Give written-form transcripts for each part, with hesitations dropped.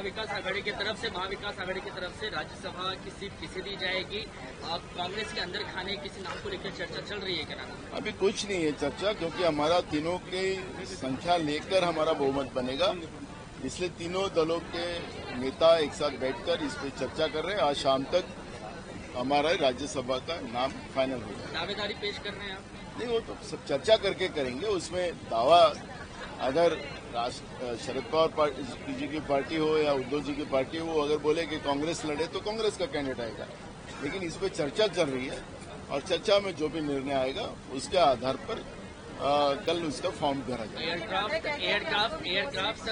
महाविकास आघाड़ी की तरफ से राज्यसभा की सीट किसे दी जाएगी? कांग्रेस के अंदर खाने किसी नाम को लेकर चर्चा चल रही है क्या? अभी कुछ नहीं है चर्चा, क्योंकि हमारा तीनों की संख्या लेकर हमारा बहुमत बनेगा, इसलिए तीनों दलों के नेता एक साथ बैठकर इस पर चर्चा कर रहे हैं। आज शाम तक हमारा राज्यसभा का नाम फाइनल हो जाएगा। दावेदारी पेश कर रहे हैं आप? नहीं, वो तो सब चर्चा करके करेंगे। उसमें दावा अगर शरद पवार जी की पार्टी हो या उद्धव जी की पार्टी हो, अगर बोले कि कांग्रेस लड़े तो कांग्रेस का कैंडिडेट आएगा, लेकिन इस पर चर्चा चल रही है और चर्चा में जो भी निर्णय आएगा उसके आधार पर कल उसका फॉर्म भरा जाएगा। एयरक्राफ्ट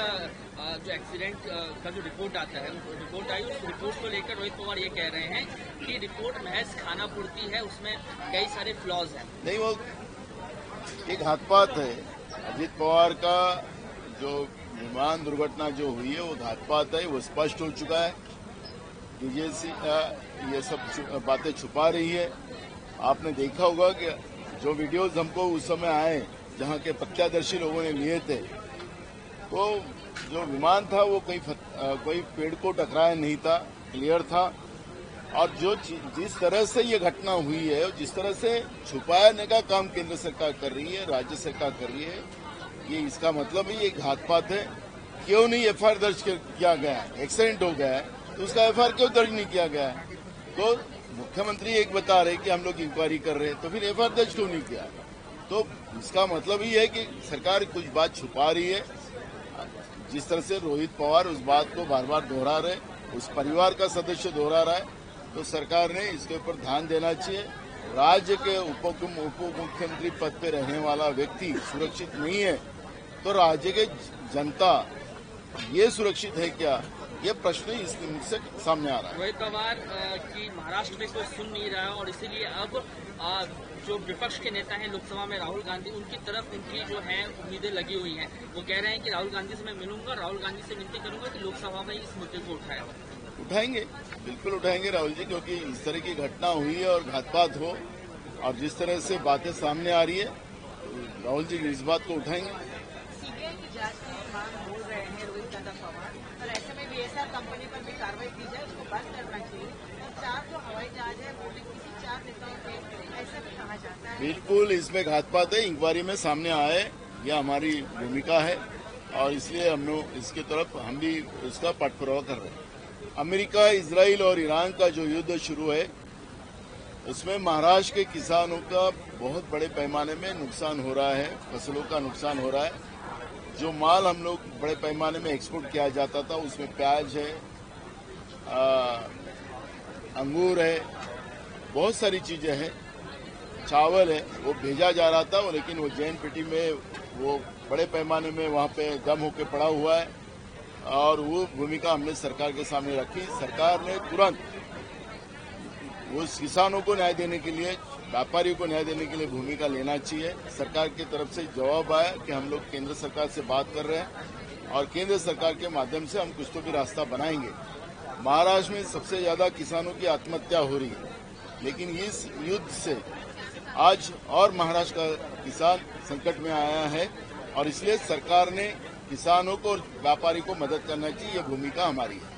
जो एक्सीडेंट का जो रिपोर्ट आता है, रिपोर्ट आई, उस रिपोर्ट को लेकर रोहित पवार ये कह रहे हैं कि रिपोर्ट महज खाना पूर्ति है, उसमें कई सारे फ्लॉज हैं। नहीं, वो एक घातपात है। अजित पवार का जो विमान दुर्घटना जो हुई है वो घातपात है, वो स्पष्ट हो चुका है। बीजेपी ये सब बातें छुपा रही है। आपने देखा होगा कि जो वीडियोस हमको उस समय आए जहां के प्रत्यक्षदर्शी लोगों ने लिए थे, तो जो विमान था वो कोई पेड़ को टकराया नहीं था, क्लियर था। और जो जिस तरह से ये घटना हुई है, जिस तरह से छुपाने का काम केंद्र सरकार कर रही है, राज्य सरकार कर रही है, ये इसका मतलब ही एक घातपात है। क्यों नहीं एफआईआर दर्ज किया गया? एक्सीडेंट हो गया है तो उसका एफआईआर क्यों दर्ज नहीं किया गया है? तो मुख्यमंत्री एक बता रहे कि हम लोग इंक्वायरी कर रहे हैं, तो फिर एफआईआर दर्ज क्यों नहीं किया? तो इसका मतलब ही है कि सरकार कुछ बात छुपा रही है। जिस तरह से रोहित पवार उस बात को बार बार दोहरा रहे, उस परिवार का सदस्य दोहरा रहा है, तो सरकार ने इसके ऊपर ध्यान देना चाहिए। राज्य के उप मुख्यमंत्री पद पे रहने वाला व्यक्ति सुरक्षित नहीं है तो राज्य के जनता ये सुरक्षित है क्या? ये प्रश्न इस से सामने आ रहा है। रोहित पवार की महाराष्ट्र में कोई सुन नहीं रहा और इसीलिए अब जो विपक्ष के नेता हैं लोकसभा में राहुल गांधी, उनकी तरफ उनकी जो है उम्मीदें लगी हुई हैं। वो कह रहे हैं कि राहुल गांधी से मैं मिलूंगा, राहुल गांधी से विनती करूंगा कि लोकसभा में इस मुद्दे को उठाएंगे, बिल्कुल उठाएंगे राहुल जी, क्योंकि इस तरह की घटना हुई है और घातपात हो और जिस तरह से बातें सामने आ रही है, तो राहुल जी इस बात को उठाएंगे। सीबीआई की जांच की मांग बोल रहे हैं रोहित पवार, और ऐसे में बीएसआर कंपनी पर भी कार्रवाई की जाए, उसको बंद करना चाहिए। और 4 जो हवाई जहाज है वो भी किसी 4 नेताओं के, ऐसा भी कहा जाता है। बिल्कुल इसमें घातपात है, इंक्वायरी में सामने आए, यह हमारी भूमिका है और इसलिए हम लोग इसकी तरफ हम भी उसका पटपुरावा कर रहे हैं। अमेरिका, इजराइल और ईरान का जो युद्ध शुरू है उसमें महाराष्ट्र के किसानों का बहुत बड़े पैमाने में नुकसान हो रहा है, फसलों का नुकसान हो रहा है। जो माल हम लोग बड़े पैमाने में एक्सपोर्ट किया जाता था, उसमें प्याज है, अंगूर है, बहुत सारी चीजें हैं, चावल है, वो भेजा जा रहा था, लेकिन वो जैन पेटी में वो बड़े पैमाने में वहाँ पे दम होकर पड़ा हुआ है और वो भूमिका हमने सरकार के सामने रखी। सरकार ने तुरंत उस किसानों को न्याय देने के लिए, व्यापारियों को न्याय देने के लिए भूमिका लेना चाहिए। सरकार की तरफ से जवाब आया कि हम लोग केंद्र सरकार से बात कर रहे हैं और केंद्र सरकार के माध्यम से हम कुछ तो भी रास्ता बनाएंगे। महाराष्ट्र में सबसे ज्यादा किसानों की आत्महत्या हो रही है, लेकिन इस युद्ध से आज और महाराष्ट्र का किसान संकट में आया है और इसलिए सरकार ने किसानों को और व्यापारी को मदद करना चाहिए, ये भूमिका हमारी है।